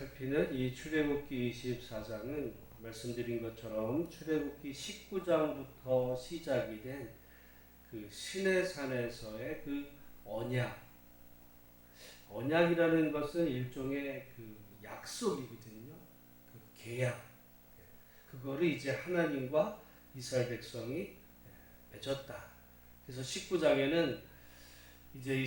살피는 이 출애굽기 24장은 말씀드린 것처럼 출애굽기 19장부터 시작이 된 그 시내산에서의 그 언약이라는 것은 일종의 그 약속이거든요. 그 계약. 그거를 이제 하나님과 이스라엘 백성이 맺었다. 그래서 19장에는 이제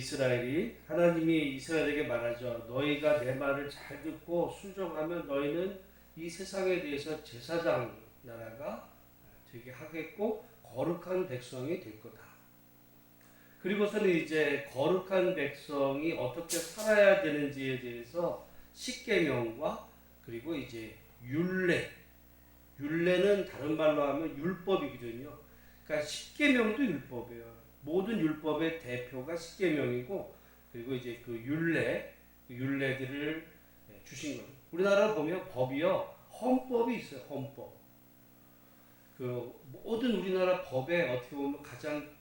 하나님이 이스라엘에게 말하죠. 너희가 내 말을 잘 듣고 순종하면 너희는 이 세상에 대해서 제사장 나라가 되게 하겠고 거룩한 백성이 될 거다. 그리고서는 이제 거룩한 백성이 어떻게 살아야 되는지에 대해서 십계명과 그리고 이제 율례는 다른 말로 하면 율법이거든요. 그러니까 십계명도 율법이에요. 모든 율법의 대표가 십계명이고, 그리고 이제 그 율례들을 주신 거예요. 우리나라 보면 법이요, 헌법이 있어요. 헌법. 그 모든 우리나라 법에 어떻게 보면 가장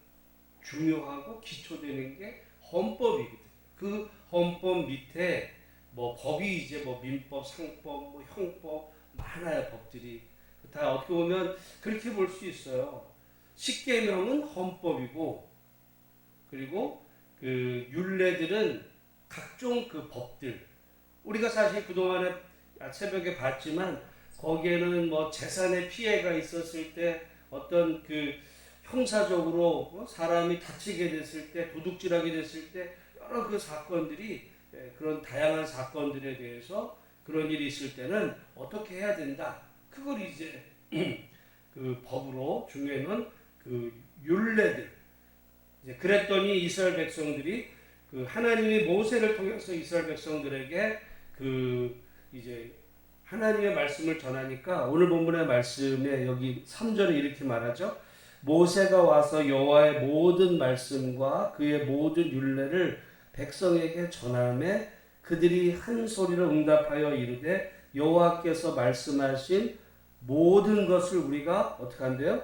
중요하고 기초되는 게 헌법이거든요. 그 헌법 밑에 뭐 법이 이제 뭐 민법, 상법, 뭐 형법 많아요. 법들이 다 어떻게 보면 그렇게 볼 수 있어요. 십계명은 헌법이고, 그리고 그 율례들은 각종 그 법들. 우리가 사실 그동안에 새벽에 봤지만 거기에는 뭐 재산의 피해가 있었을 때 어떤 그 형사적으로 사람이 다치게 됐을 때 도둑질하게 됐을 때 여러 그 사건들이 그런 다양한 사건들에 대해서 그런 일이 있을 때는 어떻게 해야 된다. 그걸 이제 그 법으로 중요한 그 율례들. 이제 그랬더니 이스라엘 백성들이 그 하나님이 모세를 통해서 이스라엘 백성들에게 그 이제 하나님의 말씀을 전하니까 오늘 본문의 말씀에 여기 3절에 이렇게 말하죠. 모세가 와서 여호와의 모든 말씀과 그의 모든 율례를 백성에게 전하매 그들이 한 소리로 응답하여 이르되 여호와께서 말씀하신 모든 것을 우리가 어떻게 한대요?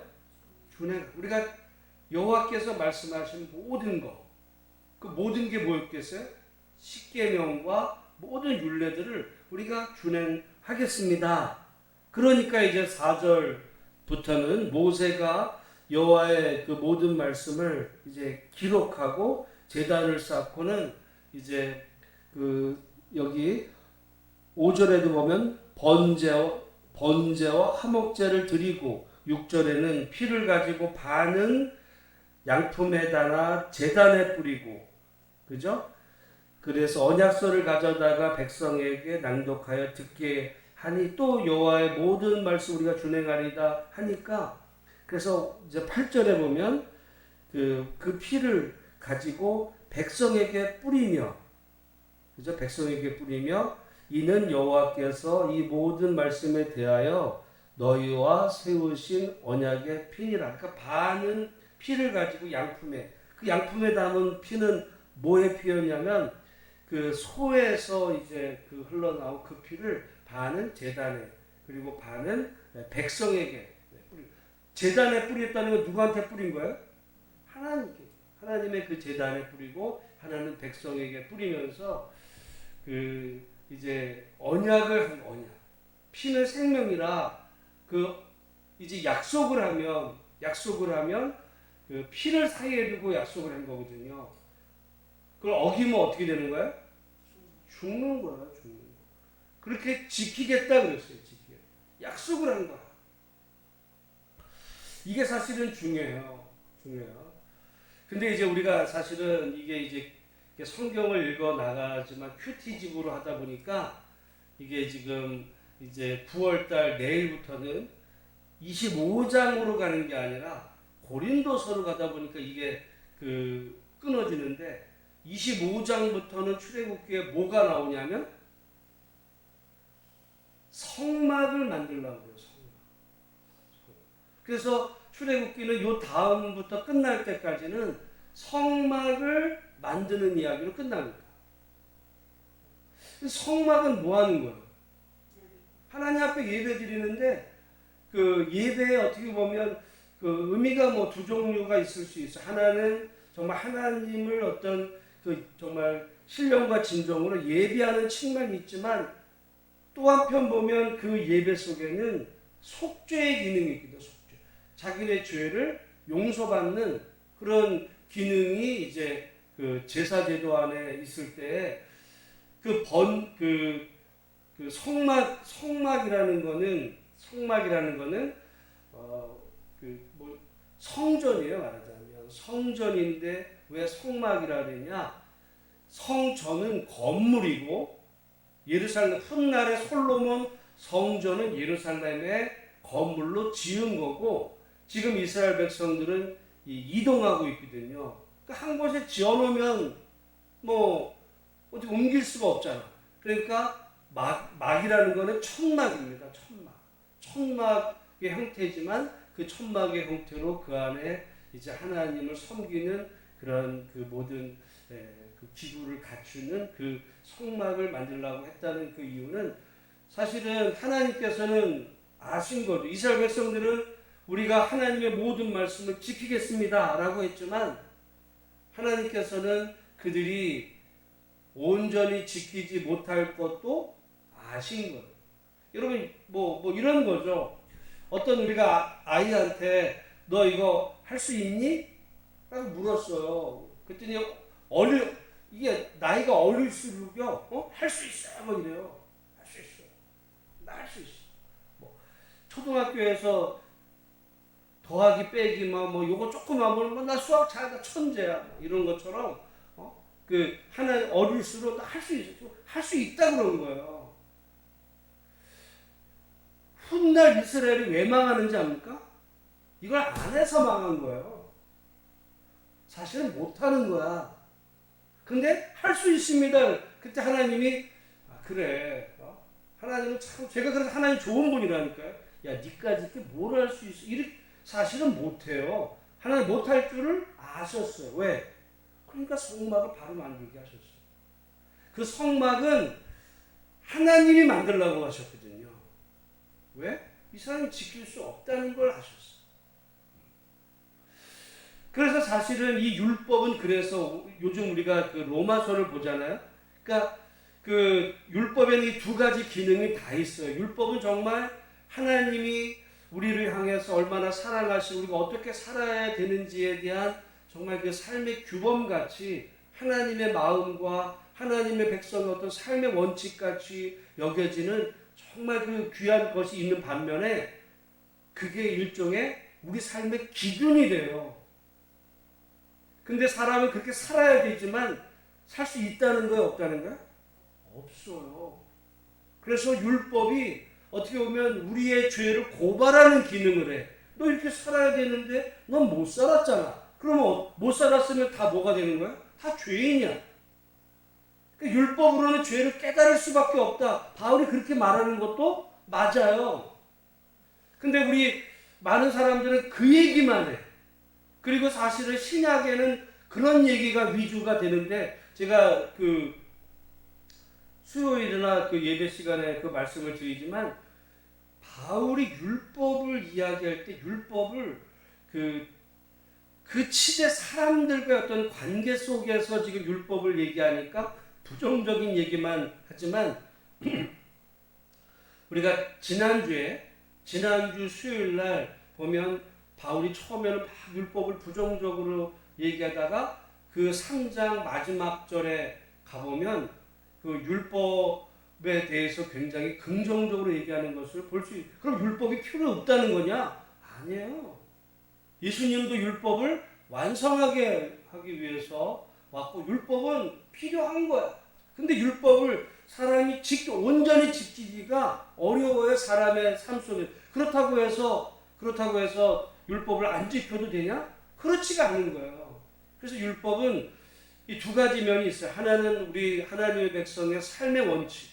우리가 여호와께서 말씀하신 모든 것, 그 모든 게 뭐였겠어요? 십계명과 모든 율례들을 우리가 준행하겠습니다. 그러니까 이제 4절부터는 모세가 여호와의 그 모든 말씀을 이제 기록하고 제단을 쌓고는 이제 그 여기 5절에도 보면 번제와 화목제를 드리고 6절에는 피를 가지고 반은 양품에다나 제단에 뿌리고, 그죠? 그래서 언약서를 가져다가 백성에게 낭독하여 듣게 하니 또 여호와의 모든 말씀 우리가 준행하리다 하니까, 그래서 이제 8절에 보면 그 피를 가지고 백성에게 뿌리며, 그죠? 백성에게 뿌리며 이는 여호와께서 이 모든 말씀에 대하여 너희와 세우신 언약의 피니라. 그러니까 반은 피를 가지고 그 양품에 담은 피는 뭐의 피였냐면 그 소에서 이제 그 흘러나온 그 피를 반은 제단에 그리고 반은 백성에게 제단에 뿌렸다는 건 누구한테 뿌린 거예요? 하나님의 그 제단에 뿌리고 하나는 백성에게 뿌리면서 그 이제 언약을 한 언약. 피는 생명이라 그 이제 약속을 하면 그 피를 사이에 두고 약속을 한 거거든요. 그걸 어기면 어떻게 되는 거야? 죽는 거야, 죽는 거. 그렇게 지키겠다 그랬어요, 약속을 한 거야. 이게 사실은 중요해요. 근데 이제 우리가 사실은 이게 이제 성경을 읽어 나가지만 큐티집으로 하다 보니까 이게 지금 이제 9월달 내일부터는 25장으로 가는 게 아니라 고린도서로 가다 보니까 이게 그 끊어지는데 25장부터는 출애굽기에 뭐가 나오냐면 성막을 만들려고 해요. 그래서 출애굽기는 요 다음부터 끝날 때까지는 성막을 만드는 이야기로 끝납니다. 성막은 뭐 하는 거예요? 하나님 앞에 예배 드리는데 그 예배에 어떻게 보면 그 의미가 뭐 두 종류가 있을 수 있어요. 하나는 정말 하나님을 어떤 그 정말 신령과 진정으로 예배하는 측면이 있지만 또 한편 보면 그 예배 속에는 속죄의 기능이 있거든요. 속죄. 자기네 죄를 용서받는 그런 기능이 이제 그 제사제도 안에 있을 때 그 성막이라는 거는 성전이에요. 말하자면 성전인데 왜 성막이라 그러냐? 성전은 건물이고 예루살렘 훗날에 솔로몬 성전은 예루살렘의 건물로 지은 거고 지금 이스라엘 백성들은 이동하고 있거든요. 그러니까 한 곳에 지어놓으면 뭐 어떻게 옮길 수가 없잖아. 그러니까 막이라는 거는 천막입니다. 천막의 형태지만 그 천막의 형태로 그 안에 이제 하나님을 섬기는 그런 그 모든 그 기구를 갖추는 그 성막을 만들려고 했다는 그 이유는 사실은 하나님께서는 아신 거죠. 이스라엘 백성들은 우리가 하나님의 모든 말씀을 지키겠습니다 라고 했지만 하나님께서는 그들이 온전히 지키지 못할 것도 아신 거예요. 여러분 뭐 이런 거죠. 어떤 우리가 아이한테 너 이거 할 수 있니? 라고 물었어요. 그랬더니 이게 나이가 어릴수록요, 할 수 있어. 뭐 이래요. 할 수 있어. 나 할 수 있어. 뭐, 초등학교에서 더하기 빼기 뭐 요거 조금 하면 나 수학 잘한다 천재야. 뭐 이런 것처럼, 그 하나 어릴수록 할 수 있어. 할 수 있다 그러는 거예요. 훗날 이스라엘이 왜 망하는지 압니까? 이걸 안 해서 망한 거예요. 사실은 못하는 거야. 근데 할 수 있습니다. 그때 하나님이 그래. 하나님은 참 제가 그래서 하나님 좋은 분이라니까요. 야 니까지 이렇게 뭘 할 수 있어? 이렇게 사실은 못해요. 하나님 못할 줄을 아셨어요. 왜? 그러니까 성막을 바로 만들게 하셨어요. 그 성막은 하나님이 만들라고 하셨거든요. 왜? 이 사람이 지킬 수 없다는 걸 아셨어요. 그래서 사실은 이 율법은 그래서 요즘 우리가 그 로마서를 보잖아요. 그러니까 그 율법에는 이 두 가지 기능이 다 있어요. 율법은 정말 하나님이 우리를 향해서 얼마나 사랑하시고 우리가 어떻게 살아야 되는지에 대한 정말 그 삶의 규범같이 하나님의 마음과 하나님의 백성의 어떤 삶의 원칙같이 여겨지는 정말 그 귀한 것이 있는 반면에 그게 일종의 우리 삶의 기준이 돼요. 근데 사람은 그렇게 살아야 되지만 살 수 있다는 거야, 없다는 거야? 없어요. 그래서 율법이 어떻게 보면 우리의 죄를 고발하는 기능을 해. 너 이렇게 살아야 되는데 넌 못 살았잖아. 그러면 못 살았으면 다 뭐가 되는 거야? 다 죄인이야. 그러니까 율법으로는 죄를 깨달을 수밖에 없다. 바울이 그렇게 말하는 것도 맞아요. 근데 우리 많은 사람들은 그 얘기만 해. 그리고 사실은 신약에는 그런 얘기가 위주가 되는데 제가 그 수요일이나 그 예배 시간에 그 말씀을 드리지만 바울이 율법을 이야기할 때 율법을 그 시대 사람들과의 어떤 관계 속에서 지금 율법을 얘기하니까 부정적인 얘기만 하지만 우리가 지난주 수요일 날 보면 바울이 처음에는 막 율법을 부정적으로 얘기하다가 그 3장 마지막 절에 가보면 그 율법에 대해서 굉장히 긍정적으로 얘기하는 것을 볼 수 있어요. 그럼 율법이 필요 없다는 거냐? 아니에요. 예수님도 율법을 완성하게 하기 위해서 왔고 율법은 필요한 거야. 근데 율법을 사람이 온전히 지키기가 어려워요. 사람의 삶 속에. 그렇다고 해서 율법을 안 지켜도 되냐? 그렇지가 않은 거예요. 그래서 율법은 이 두 가지 면이 있어요. 하나는 우리 하나님의 백성의 삶의 원칙.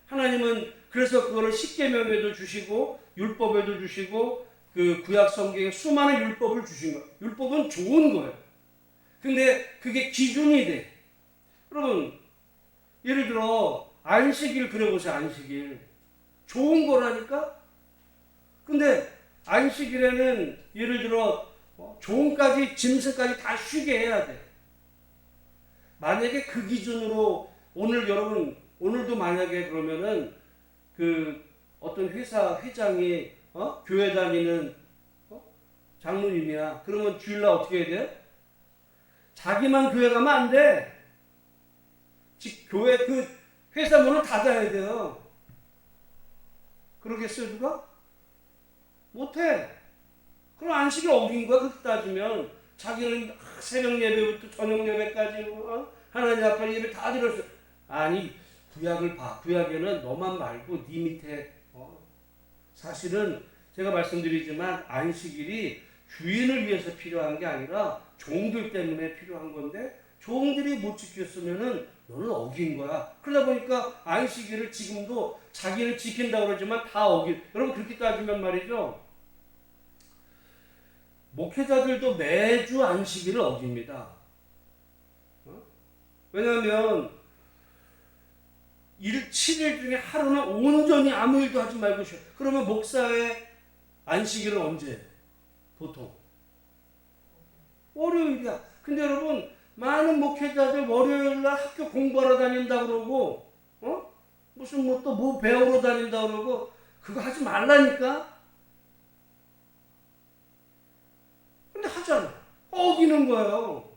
하나님은 그래서 그거를 십계명에도 주시고 율법에도 주시고 그 구약 성경에 수많은 율법을 주신 거예요. 율법은 좋은 거예요. 근데 그게 기준이 돼. 여러분 예를 들어 안식일 그려보세요. 안식일 좋은 거라니까. 근데 안식일에는 예를 들어 종까지 짐승까지 다 쉬게 해야 돼. 만약에 그 기준으로 오늘 여러분 오늘도 만약에 그러면은 그 어떤 회사 회장이 교회 다니는 장로님이야. 그러면 주일날 어떻게 해야 돼? 자기만 교회 가면 안 돼. 교회 그 회사 문을 닫아야 돼요. 그러겠어요 누가? 못해. 그럼 안식이 어긴 거야 그렇게 따지면. 자기는 새벽 예배부터 저녁 예배까지 하나님 앞에 예배 다 드렸어. 아니 구약을 봐. 구약에는 너만 말고 네 밑에 사실은 제가 말씀드리지만 안식일이 주인을 위해서 필요한 게 아니라 종들 때문에 필요한 건데 종들이 못 지켰으면은 너는 어긴 거야. 그러다 보니까 안식일을 지금도 자기는 지킨다고 그러지만 다 어긴. 여러분 그렇게 따지면 말이죠. 목회자들도 매주 안식일을 어깁니다. 왜냐하면 7일 중에 하루는 온전히 아무 일도 하지 말고 쉬어. 그러면 목사의 안식일은 언제? 보통 월요일이야. 근데 여러분 많은 목회자들 월요일날 학교 공부하러 다닌다 그러고 무슨 또 뭐 배우러 다닌다 그러고 그거 하지 말라니까. 근데 하잖아. 어기는 거예요.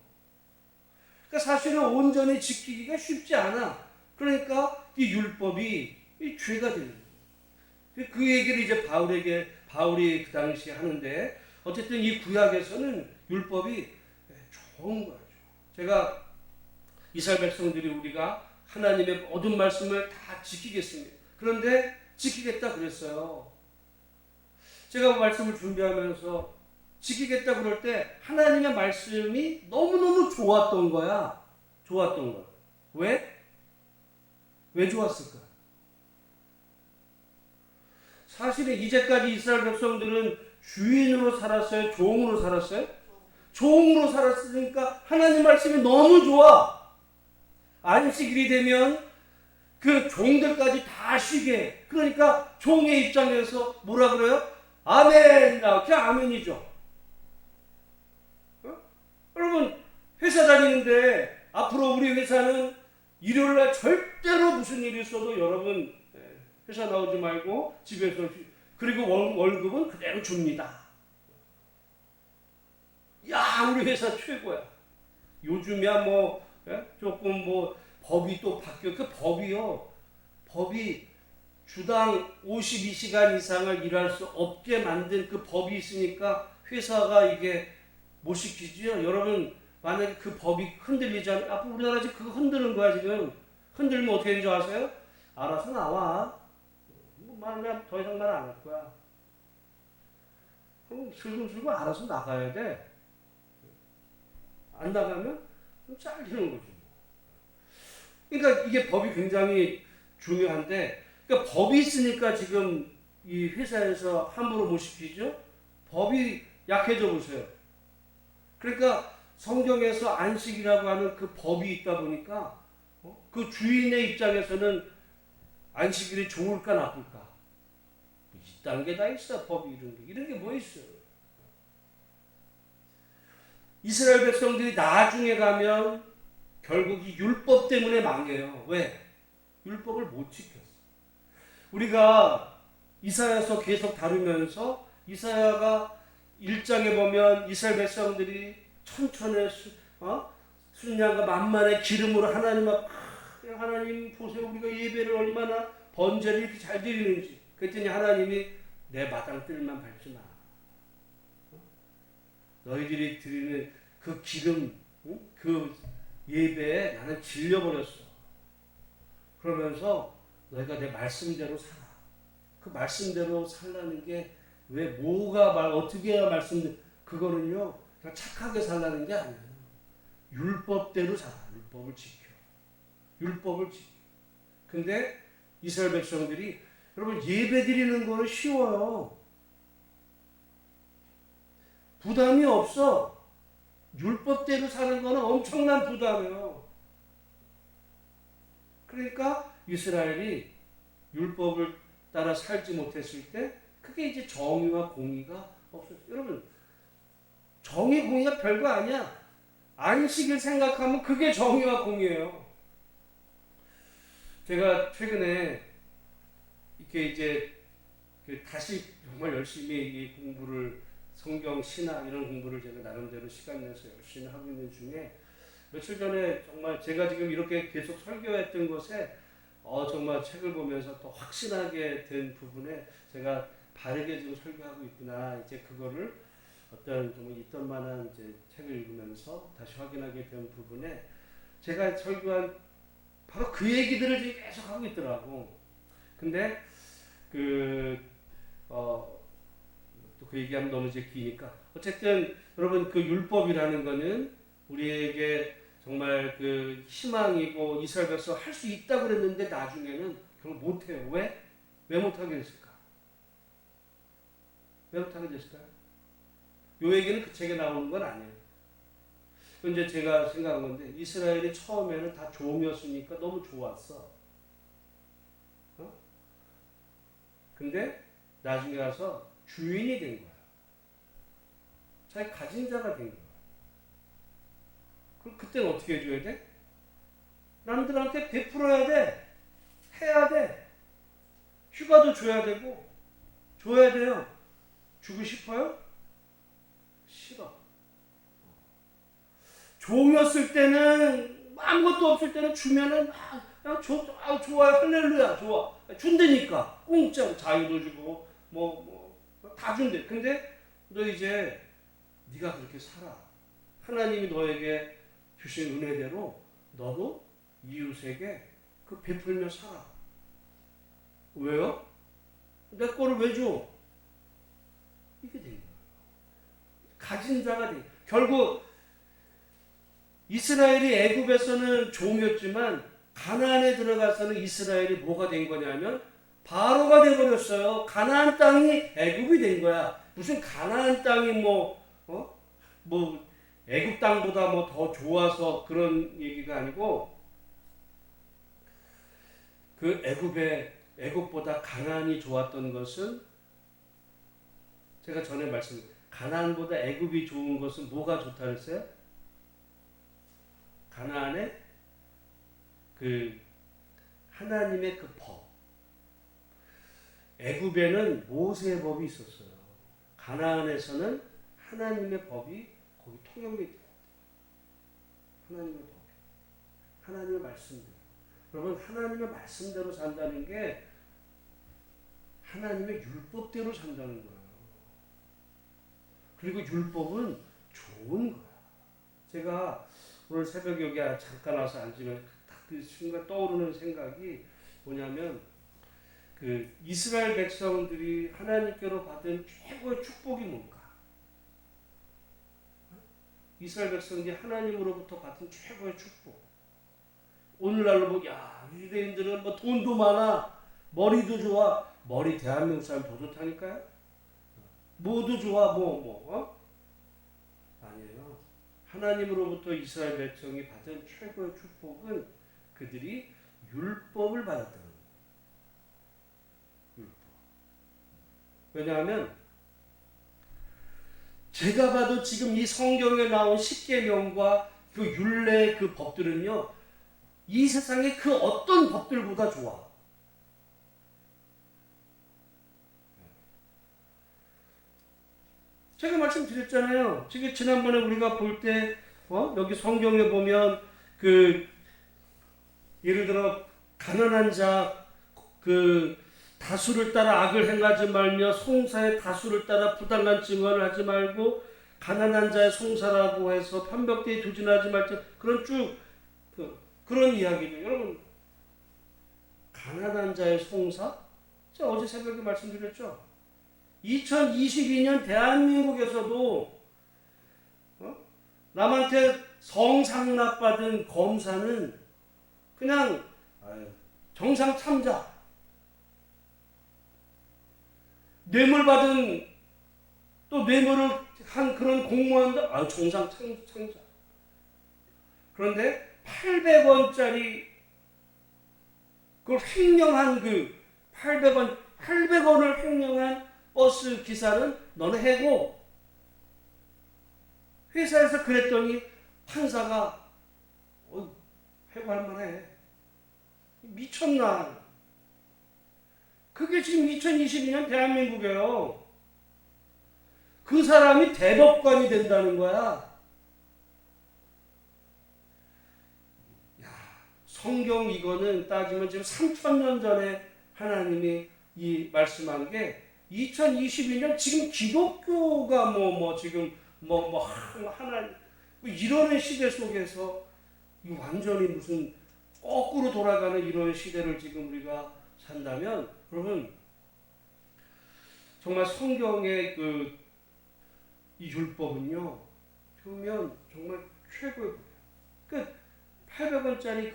그러니까 사실은 온전히 지키기가 쉽지 않아. 그러니까 이 율법이 이 죄가 되는 거예요. 그 얘기를 이제 바울이 그 당시에 하는데 어쨌든 이 구약에서는 율법이 좋은 거죠. 제가 이스라엘 백성들이 우리가 하나님의 모든 말씀을 다 지키겠습니다. 그런데 지키겠다 그랬어요. 제가 말씀을 준비하면서 지키겠다 그럴 때 하나님의 말씀이 너무너무 좋았던 거야. 좋았던 거야. 왜? 왜 좋았을까? 사실은 이제까지 이스라엘 백성들은 주인으로 살았어요? 종으로 살았어요? 종으로 살았으니까 하나님 말씀이 너무 좋아. 안식일이 되면 그 종들까지 다 쉬게 해. 그러니까 종의 입장에서 뭐라 그래요? 아멘! 그냥 아멘이죠. 여러분 회사 다니는데 앞으로 우리 회사는 일요일날 절대로 무슨 일이 있어도 여러분 회사 나오지 말고 집에서 그리고 월급은 그대로 줍니다. 야 우리 회사 최고야. 요즘이야 뭐 조금 뭐 법이 또 바뀌어. 그 법이 주당 52시간 이상을 일할 수 없게 만든 그 법이 있으니까 회사가 이게 못 시키지요. 여러분 만약에 그 법이 흔들리잖아요. 앞으로 우리나라 지금 그거 흔드는 거야 지금. 흔들면 어떻게 되는 줄 아세요? 알아서 나와. 말하면 더 이상 말 안 할 거야. 그럼 슬금슬금 알아서 나가야 돼. 안 나가면 잘리는 거지. 그러니까 이게 법이 굉장히 중요한데, 그러니까 법이 있으니까 지금 이 회사에서 함부로 못 시키죠. 법이 약해져 보세요. 그러니까 성경에서 안식이라고 하는 그 법이 있다 보니까 그 주인의 입장에서는 안식일이 좋을까 나쁠까? 이딴 게 다 있어. 법이 이런 게 뭐 있어. 이스라엘 백성들이 나중에 가면 결국 이 율법 때문에 망해요. 왜? 율법을 못 지켰어. 우리가 이사야서 계속 다루면서 이사야가 1장에 보면 이스라엘 백성들이 천천의 순양과 만만의 기름으로 하나님 앞 하나님 보세요. 우리가 예배를 얼마나 번제를 이렇게 잘 드리는지. 그랬더니 하나님이 내 마당 뜰만 밟지 마. 너희들이 드리는 그 기름, 그 예배에 나는 질려버렸어. 그러면서 너희가 내 말씀대로 살아. 그 말씀대로 살라는 게 왜 어떻게 해야 그거는요 그냥 착하게 살라는 게 아니에요. 율법대로 살아. 율법을 지켜. 근데 이스라엘 백성들이 여러분 예배 드리는 거는 쉬워요. 부담이 없어. 율법대로 사는 거는 엄청난 부담이에요. 그러니까 이스라엘이 율법을 따라 살지 못했을 때 그게 이제 정의와 공의가 없었어요. 여러분 정의 공의가 별거 아니야. 안식일 생각하면 그게 정의와 공의예요. 제가 최근에 이렇게 이제 다시 정말 열심히 이 공부를 성경 신학 이런 공부를 제가 나름대로 시간 내서 열심히 하고 있는 중에 며칠 전에 정말 제가 지금 이렇게 계속 설교했던 것에 정말 책을 보면서 또 확신하게 된 부분에 제가 바르게 지금 설교하고 있구나. 이제 그거를 어떤 좀 있던 만한 이제 책을 읽으면서 다시 확인하게 된 부분에 제가 설교한 바로 그 얘기들을 지금 계속 하고 있더라고. 근데 또 그 얘기하면 너무 이제 기니까 어쨌든 여러분 그 율법이라는 거는 우리에게 정말 그 희망이고 이스라엘 백성 할 수 있다고 그랬는데 나중에는 그걸 못해요. 왜? 왜 못하게 됐을까? 왜 못하게 됐을까요? 요 얘기는 그 책에 나오는 건 아니에요. 이제 제가 생각한 건데 이스라엘이 처음에는 다 종이었으니까 너무 좋았어. 근데 나중에 가서 주인이 된 거야. 자기 가진 자가 된 거야. 그럼 그때는 어떻게 해줘야 돼? 남들한테 베풀어야 돼. 해야 돼. 휴가도 줘야 되고 줘야 돼요. 주고 싶어요? 싫어. 종이었을 때는 아무것도 없을 때는 주면은 좋아 할렐루야 좋아 준다니까 공짜 자유도 주고 다 준대. 근데 너 이제 네가 그렇게 살아. 하나님이 너에게 주신 은혜대로 너도 이웃에게 그 베풀며 살아. 왜요? 내 거를 왜 줘? 이게 된 거예요. 가진 자가 돼. 결국 이스라엘이 애굽에서는 종이었지만 가나안에 들어가서는 이스라엘이 뭐가 된 거냐면 바로가 돼버렸어요. 가나안 땅이 애굽이 된 거야. 무슨 가나안 땅이 애굽 땅보다 더 좋아서 그런 얘기가 아니고 그 애굽보다 가나안이 좋았던 것은 제가 전에 가나안보다 애굽이 좋은 것은 뭐가 좋다 그랬어요? 가나안의 그 하나님의 그 법. 애굽에는 모세의 법이 있었어요. 가나안에서는 하나님의 법이 거기 통용이 돼요. 하나님의 법. 하나님의 말씀대로. 여러분 하나님의 말씀대로 산다는 게 하나님의 율법대로 산다는 거예요. 그리고 율법은 좋은 거야. 제가 오늘 새벽에 여기 잠깐 와서 앉으면 딱 그 순간 떠오르는 생각이 뭐냐면 그 이스라엘 백성들이 하나님께로 받은 최고의 축복이 뭔가? 이스라엘 백성들이 하나님으로부터 받은 최고의 축복. 오늘날로 유대인들은 돈도 많아, 머리도 좋아. 머리 대한민국 사람 더 좋다니까요? 뭐도 좋아, 아니에요. 하나님으로부터 이스라엘 백성이 받은 최고의 축복은 그들이 율법을 받았다는 거예요. 율법. 왜냐하면 제가 봐도 지금 이 성경에 나온 십계명과 그 율례의 그 법들은요, 이 세상의 그 어떤 법들보다 좋아. 제가 말씀드렸잖아요. 지난번에 우리가 볼 때, 여기 성경에 보면, 예를 들어, 가난한 자, 다수를 따라 악을 행하지 말며, 송사의 다수를 따라 부당한 증언을 하지 말고, 가난한 자의 송사라고 해서 편벽대에 조진하지 말자. 그런 그런 이야기죠. 여러분, 가난한 자의 송사? 제가 어제 새벽에 말씀드렸죠. 2022년 대한민국에서도 남한테 성상납 받은 검사는 그냥 정상 참자. 뇌물 받은 또 뇌물을 한 그런 공무원도 정상 참자. 그런데 800원짜리 그걸 횡령한 800원을 횡령한 버스 기사는 너는 해고. 회사에서 그랬더니 판사가 해고할 만해. 미쳤나. 그게 지금 2022년 대한민국이에요. 그 사람이 대법관이 된다는 거야. 야, 성경 이거는 따지면 지금 3,000년 전에 하나님이 이 말씀한 게 2022년 지금 기독교가 지금 하나 이러는 시대 속에서 이 완전히 무슨 거꾸로 돌아가는 이런 시대를 지금 우리가 산다면 여러분 정말 성경의 이 율법은요 보면 정말 최고의 그 800원짜리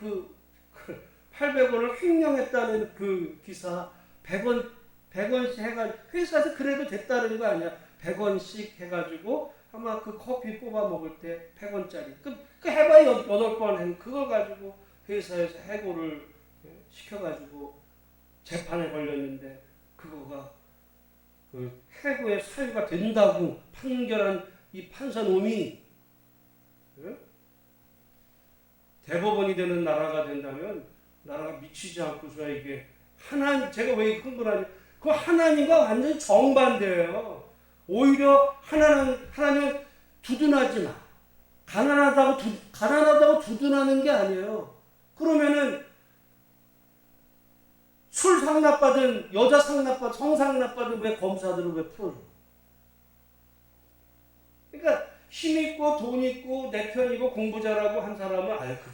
800원을 횡령했다는 그 기사 100원씩 해가지고 회사에서 그래도 됐다는 거 아니야. 100원씩 해가지고 아마 그 커피 뽑아 먹을 때 100원짜리 그 해봐야 8번 한 그걸 가지고 회사에서 해고를 시켜가지고 재판에 걸렸는데 그거가 그 해고의 사유가 된다고 판결한 이 판사놈이 대법원이 되는 나라가 된다면 나라가 미치지 않고서 이게 제가 왜 흥분하냐 그 하나님과 완전히 정반대예요. 오히려 하나님은 두둔하지 마. 가난하다고 두둔하는 게 아니에요. 그러면은 술 상납받은 여자 상납받은 성 상납받은 왜 검사들을 왜 풀어줘? 그러니까 힘 있고 돈 있고 내 편이고 공부 잘하고 한 사람은 그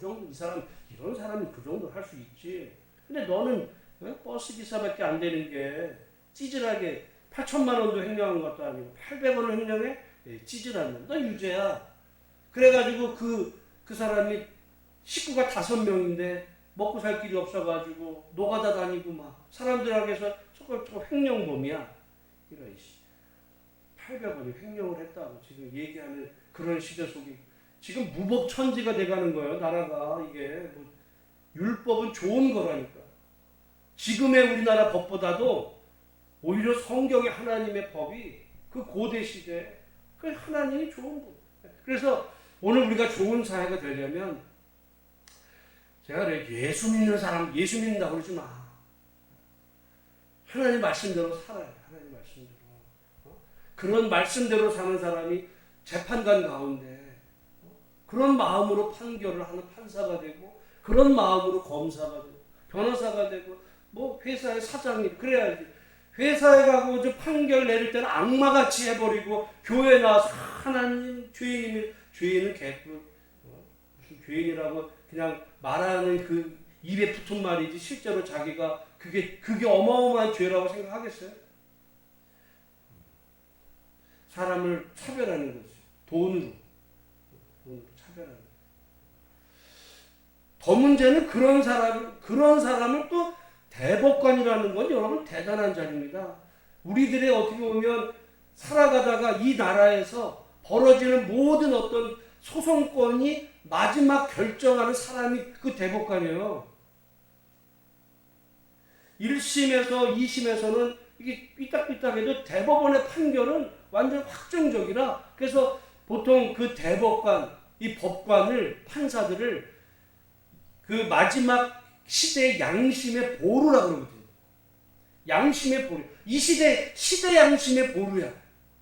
정도 이 사람 이런 사람이 그 정도 할 수 있지. 근데 너는 버스 기사밖에 안 되는 게 찌질하게 8천만 원도 횡령한 것도 아니고 800원을 횡령해? 찌질한 너 유죄야. 그래가지고 그 사람이 식구가 5명인데 먹고 살 길이 없어가지고 노가다 다니고 막 사람들에게서 저거 횡령범이야. 이런 800원이 횡령을 했다고 지금 얘기하는 그런 시대 속에 지금 무법천지가 돼가는 거예요. 나라가 이게 율법은 좋은 거라니까. 지금의 우리나라 법보다도 오히려 성경의 하나님의 법이 그 고대 시대 그 하나님이 좋은 법. 그래서 오늘 우리가 좋은 사회가 되려면 제가 그래 예수 믿는 사람 예수 믿는다고 그러지 마. 하나님 말씀대로 살아야 돼. 하나님 말씀대로. 그런 말씀대로 사는 사람이 재판관 가운데 그런 마음으로 판결을 하는 판사가 되고 그런 마음으로 검사가 되고 변호사가 되고 회사의 사장님 그래야지. 회사에 가고 판결 내릴 때는 악마같이 해버리고 교회에 나와서 하나님 죄인은 개뿔 무슨 죄인이라고 그냥 말하는 그 입에 붙은 말이지 실제로 자기가 그게 어마어마한 죄라고 생각하겠어요? 사람을 차별하는 거죠. 돈으로 차별하는 거죠. 더 문제는 그런 사람을 또 대법관이라는 건 여러분 대단한 자리입니다. 우리들의 어떻게 보면 살아가다가 이 나라에서 벌어지는 모든 어떤 소송권이 마지막 결정하는 사람이 그 대법관이에요. 1심에서 2심에서는 이게 삐딱삐딱해도 대법원의 판결은 완전 확정적이라 그래서 보통 그 대법관, 이 법관을 판사들을 그 마지막 시대의 양심의 보루라고 그러거든요. 양심의 보루. 이 시대 양심의 보루야.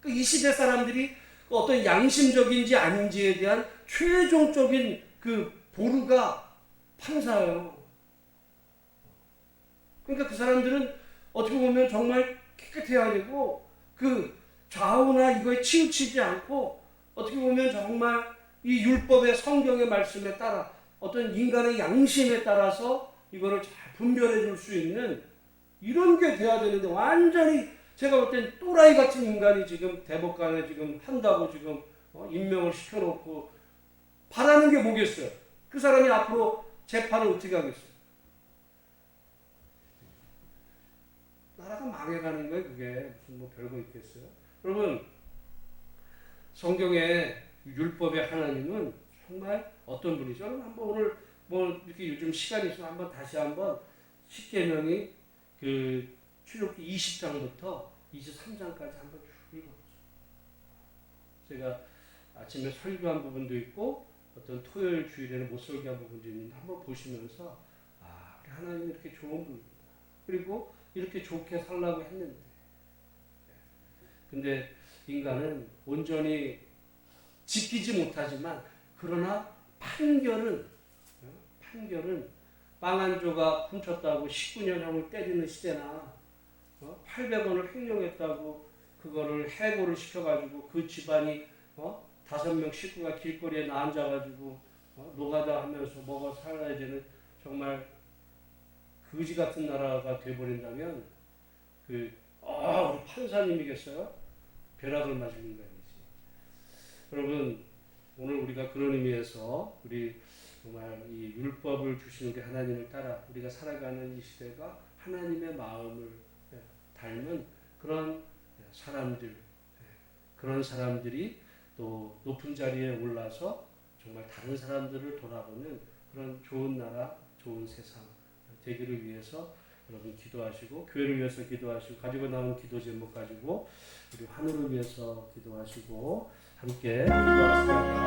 이 시대 사람들이 어떤 양심적인지 아닌지에 대한 최종적인 그 보루가 판사예요. 그러니까 그 사람들은 어떻게 보면 정말 깨끗해야 되고 그 좌우나 이거에 치우치지 않고 어떻게 보면 정말 이 율법의 성경의 말씀에 따라 어떤 인간의 양심에 따라서 이거를 잘 분별해 줄 수 있는 이런 게 돼야 되는데 완전히 제가 볼 땐 또라이 같은 인간이 지금 대법관에 지금 한다고 지금 임명을 시켜놓고 바라는 게 뭐겠어요? 그 사람이 앞으로 재판을 어떻게 하겠어요? 나라가 망해가는 거예요. 그게 무슨 별거 있겠어요? 여러분 성경의 율법의 하나님은 정말 어떤 분이죠? 한번 오늘 이렇게 요즘 시간이 있으면 한번 다시 한번 십계명이 그 출애굽기 20장부터 23장까지 한번 쭉 읽어보죠. 제가 아침에 설교한 부분도 있고 어떤 토요일 주일에는 못 설교한 부분도 있는데 한번 보시면서 우리 하나님이 이렇게 좋은 분입니다. 그리고 이렇게 좋게 살라고 했는데, 근데 인간은 온전히 지키지 못하지만 그러나 판결은 빵 한 조각 훔쳤다고 19년형을 때리는 시대나 800원을 횡령했다고 그거를 해고를 시켜가지고 그 집안이 5명 식구가 길거리에 나앉아가지고 노가다 하면서 먹어 살아야 되는 정말 거지 같은 나라가 돼버린다면 우리 판사님이겠어요? 벼락을 맞은 인간이지. 여러분, 오늘 우리가 그런 의미에서 우리 정말 이 율법을 주신 우리 하나님을 따라 우리가 살아가는 이 시대가 하나님의 마음을 닮은 그런 그런 사람들이 또 높은 자리에 올라서 정말 다른 사람들을 돌아보는 그런 좋은 나라, 좋은 세상 되기를 위해서 여러분 기도하시고, 교회를 위해서 기도하시고, 가지고 나온 기도 제목 가지고 우리 하늘을 위해서 기도하시고 함께 기도하시다가